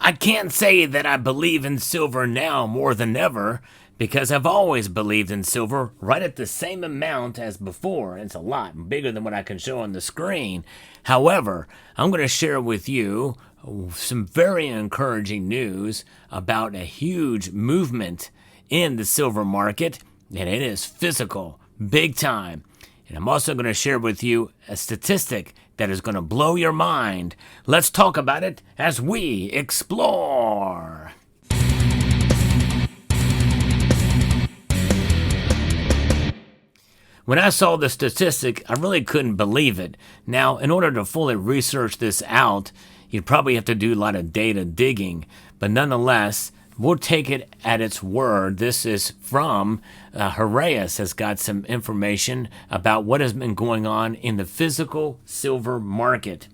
I can't say that I believe in silver now more than ever, because I've always believed in silver right at the same amount as before. It's a lot bigger than what I can show on the screen. However, I'm going to share with you some very encouraging news about a huge movement in the silver market, and it is physical, big time. And I'm also going to share with you a statistic that is going to blow your mind. Let's talk about it as we explore. When I saw the statistic, I really couldn't believe it. Now, in order to fully research this out, you'd probably have to do a lot of data digging. But nonetheless, we'll take it at its word. This is from Heraeus has got some information about what has been going on in the physical silver market.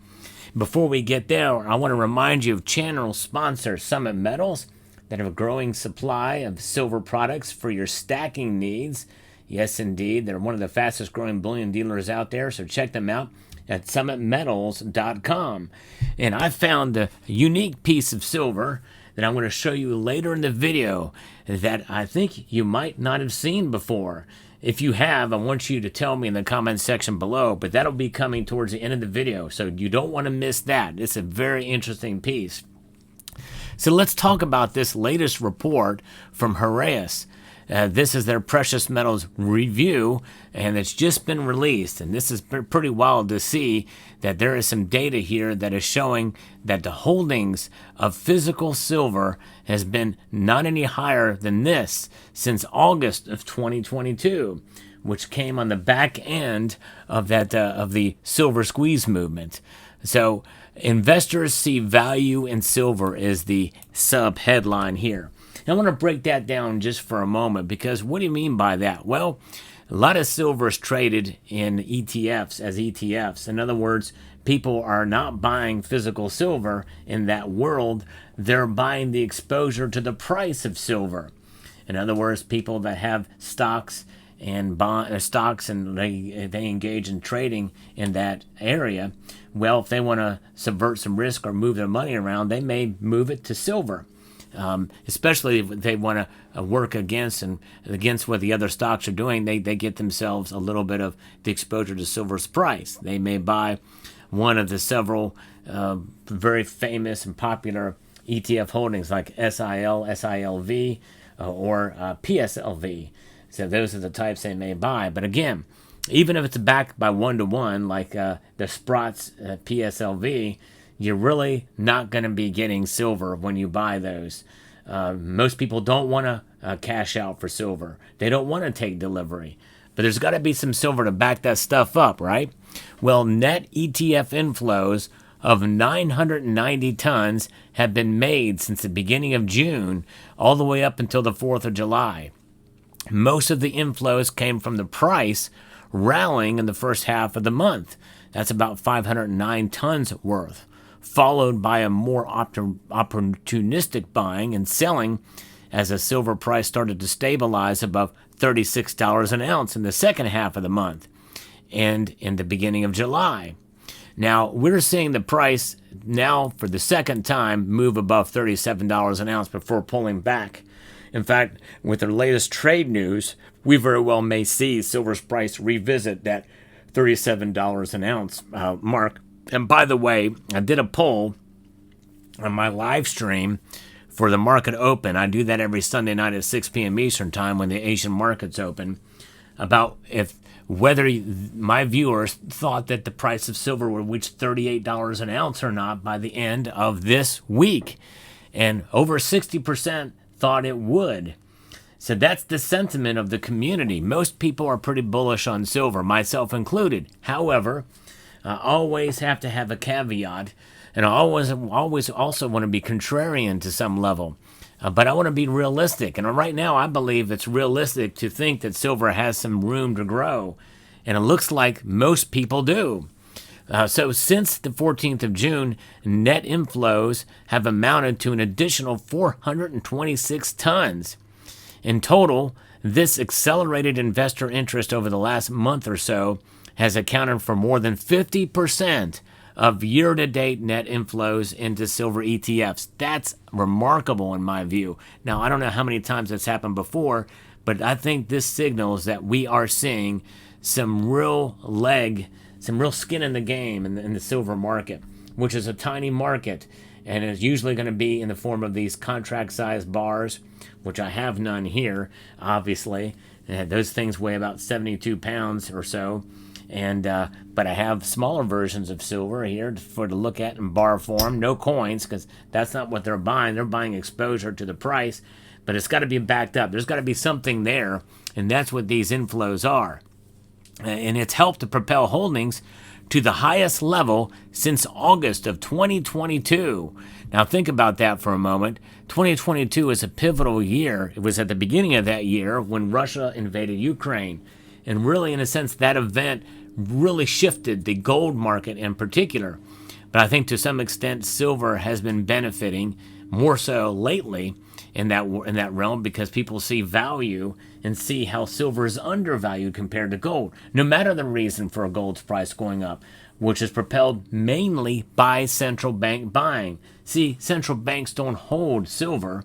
Before we get there, I want to remind you of channel sponsor Summit Metals that have a growing supply of silver products for your stacking needs. Yes, indeed. They're one of the fastest growing bullion dealers out there, so check them out at summitmetals.com. And I found a unique piece of silver that I'm going to show you later in the video that I think you might not have seen before. If you have, I want you to tell me in the comments section below, but that'll be coming towards the end of the video, so you don't want to miss that. It's a very interesting piece. So let's talk about this latest report from Heraeus. This is their precious metals review, and it's just been released. And this is pretty wild to see that there is some data here that is showing that the holdings of physical silver has been not any higher than this since August of 2022, which came on the back end of that of the silver squeeze movement. So investors see value in silver is the sub headline here. I want to break that down just for a moment, because what do you mean by that? Well, a lot of silver is traded in ETFs as ETFs. In other words, people are not buying physical silver in that world. They're buying the exposure to the price of silver. In other words, people that have stocks and stocks and they engage in trading in that area, well, if they want to subvert some risk or move their money around, they may move it to silver. Especially if they want to work against what the other stocks are doing, they get themselves a little bit of the exposure to silver's price. They may buy one of the several very famous and popular ETF holdings like SIL, SILV, or PSLV. So those are the types they may buy. But again, even if it's backed by 1-to-1 like the Sprott's PSLV, you're really not going to be getting silver when you buy those. Most people don't want to cash out for silver. They don't want to take delivery. But there's got to be some silver to back that stuff up, right? Well, net ETF inflows of 990 tons have been made since the beginning of June, all the way up until the 4th of July. Most of the inflows came from the price rallying in the first half of the month. That's about 509 tons worth, followed by a more opportunistic buying and selling as the silver price started to stabilize above $36 an ounce in the second half of the month and in the beginning of July. Now, we're seeing the price now for the second time move above $37 an ounce before pulling back. In fact, with the latest trade news, we very well may see silver's price revisit that $37 an ounce mark. And by the way, I did a poll on my live stream for the market open. I do that every Sunday night at 6 p.m. Eastern time when the Asian markets open, about whether my viewers thought that the price of silver would reach $38 an ounce or not by the end of this week. And over 60% thought it would. So that's the sentiment of the community. Most people are pretty bullish on silver, myself included. However, I always have to have a caveat, and I always also want to be contrarian to some level. But I want to be realistic, and right now I believe it's realistic to think that silver has some room to grow, and it looks like most people do. So since the 14th of June, net inflows have amounted to an additional 426 tons. In total, this accelerated investor interest over the last month or so has accounted for more than 50% of year-to-date net inflows into silver ETFs. That's remarkable in my view. Now, I don't know how many times that's happened before, but I think this signals that we are seeing some real skin in the game in the silver market, which is a tiny market, and is usually going to be in the form of these contract-sized bars, which I have none here, obviously. And those things weigh about 72 pounds or so. And but I have smaller versions of silver here to look at in bar form. No coins, because that's not what they're buying. They're buying exposure to the price. But it's got to be backed up. There's got to be something there, and that's what these inflows are. And it's helped to propel holdings to the highest level since August of 2022. Now think about that for a moment. 2022 is a pivotal year. It was at the beginning of that year when Russia invaded Ukraine. And really, in a sense, that event really shifted the gold market in particular. But I think to some extent, silver has been benefiting more so lately in that realm, because people see value and see how silver is undervalued compared to gold, no matter the reason for gold's price going up, which is propelled mainly by central bank buying. See, central banks don't hold silver,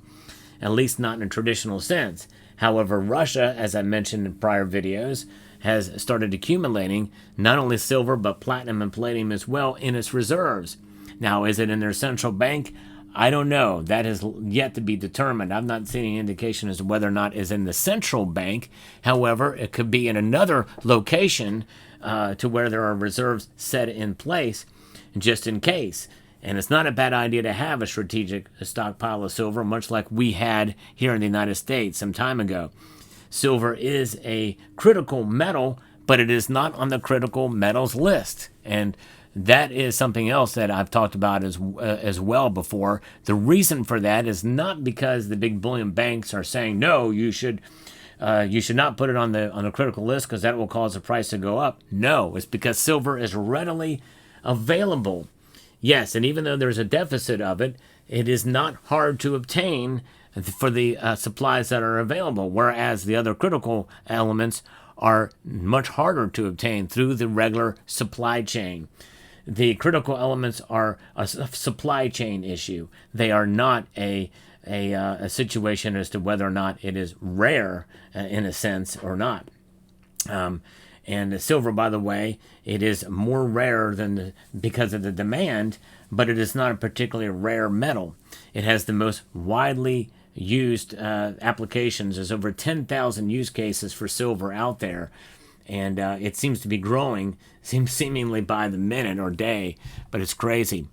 at least not in a traditional sense. However, Russia, as I mentioned in prior videos, has started accumulating not only silver but platinum and palladium as well in its reserves. Now, is it in their central bank? I don't know. That is yet to be determined. I've not seen any indication as to whether or not it's in the central bank. However, it could be in another location to where there are reserves set in place just in case. And it's not a bad idea to have a strategic stockpile of silver, much like we had here in the United States some time ago. Silver is a critical metal, but it is not on the critical metals list. And that is something else that I've talked about as well before. The reason for that is not because the big bullion banks are saying, no, you should not put it on the critical list because that will cause the price to go up. No, it's because silver is readily available. Yes, and even though there's a deficit of it, it is not hard to obtain for the supplies that are available, whereas the other critical elements are much harder to obtain through the regular supply chain. The critical elements are a supply chain issue. They are not a situation as to whether or not it is rare in a sense or not. And silver, by the way, it is more rare because of the demand, but it is not a particularly rare metal. It has the most widely used applications. There's over 10,000 use cases for silver out there. And it seems to be growing, seemingly by the minute or day, but it's crazy.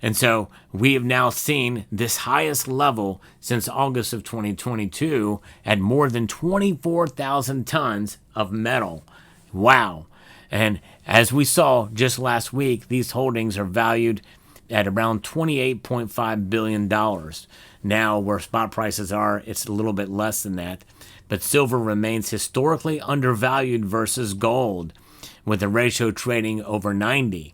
And so we have now seen this highest level since August of 2022 at more than 24,000 tons of metal. Wow. And as we saw just last week, these holdings are valued at around $28.5 billion. Now, where spot prices are, it's a little bit less than that. But silver remains historically undervalued versus gold, with the ratio trading over 90.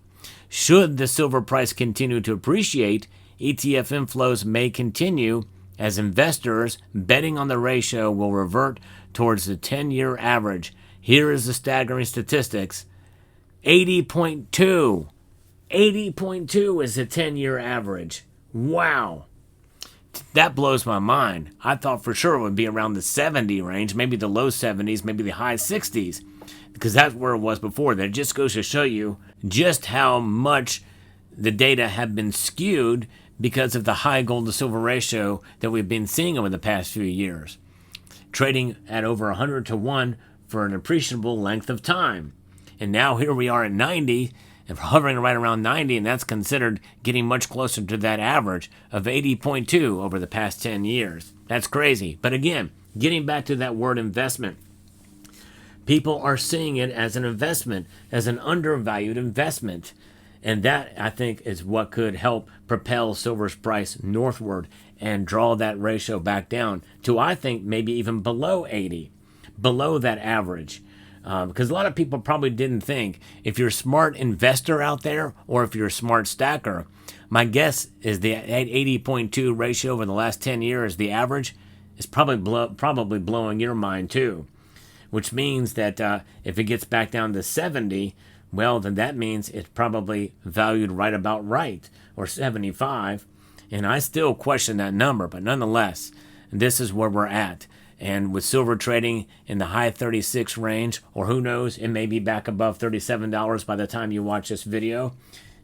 Should the silver price continue to appreciate, ETF inflows may continue as investors betting on the ratio will revert towards the 10-year average. Here is the staggering statistics. 80.2. 80.2 is the 10-year average. Wow. That blows my mind. I thought for sure it would be around the 70 range, maybe the low 70s, maybe the high 60s, because that's where it was before. That just goes to show you just how much the data have been skewed because of the high gold to silver ratio that we've been seeing over the past few years, trading at over 100 to 1 for an appreciable length of time. And now here we are at 90, and hovering right around 90, and that's considered getting much closer to that average of 80.2 over the past 10 years. That's crazy. But again, getting back to that word investment, people are seeing it as an investment, as an undervalued investment. And that, I think, is what could help propel silver's price northward and draw that ratio back down to, I think, maybe even below 80, below that average. Because a lot of people probably didn't think, if you're a smart investor out there or if you're a smart stacker, my guess is the 80.2 ratio over the last 10 years, the average, is probably blowing your mind too. Which means that if it gets back down to 70, well, then that means it's probably valued right about right, or 75. And I still question that number, but nonetheless, this is where we're at. And with silver trading in the high 36 range, or who knows, it may be back above $37 by the time you watch this video.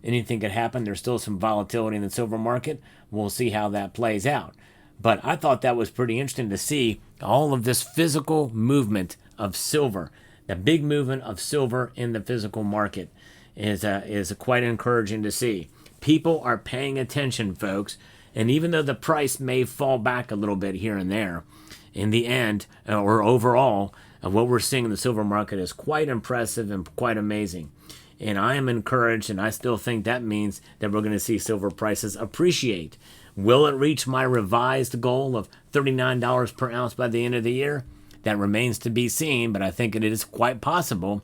Anything could happen. There's still some volatility in the silver market. We'll see how that plays out. But I thought that was pretty interesting to see all of this physical movement of silver. The big movement of silver in the physical market is quite encouraging to see. People are paying attention, folks. And even though the price may fall back a little bit here and there, in the end, or overall, what we're seeing in the silver market is quite impressive and quite amazing. And I am encouraged, and I still think that means that we're going to see silver prices appreciate. Will it reach my revised goal of $39 per ounce by the end of the year? That remains to be seen, but I think it is quite possible,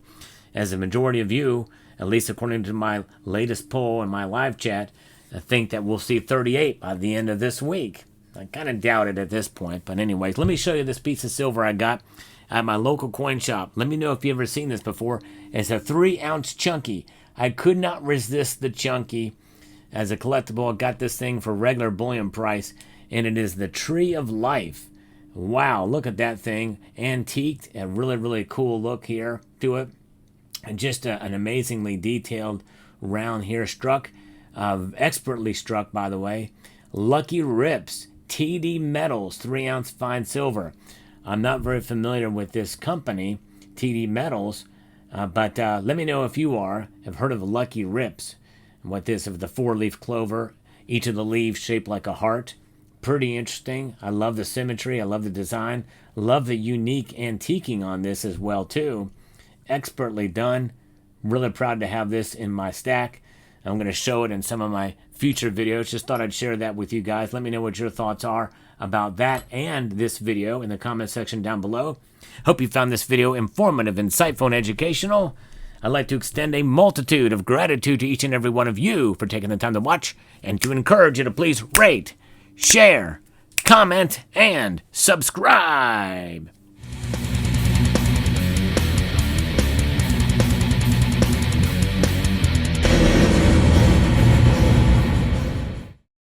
as a majority of you, at least according to my latest poll in my live chat, I think that we'll see 38 by the end of this week. I kind of doubt it at this point, but anyways, let me show you this piece of silver I got at my local coin shop. Let me know if you've ever seen this before. It's a 3-ounce chunky. I could not resist the chunky. As a collectible, I got this thing for regular bullion price, and it is the Tree of Life. Wow, look at that thing. Antiqued, a really, really cool look here to it. And just an amazingly detailed round here struck. Expertly struck, by the way. Lucky Rips, TD Metals, 3-ounce fine silver. I'm not very familiar with this company, TD Metals, but let me know if you have heard of Lucky Rips. What this of the 4-leaf clover, each of the leaves shaped like a heart. Pretty interesting. I love the symmetry. I love the design. Love the unique antiquing on this as well too. Expertly done. Really proud to have this in my stack. I'm going to show it in some of my future videos. Just thought I'd share that with you guys. Let me know what your thoughts are about that and this video in the comment section down below. Hope you found this video informative, insightful, and educational. I'd like to extend a multitude of gratitude to each and every one of you for taking the time to watch, and to encourage you to please rate, share, comment, and subscribe.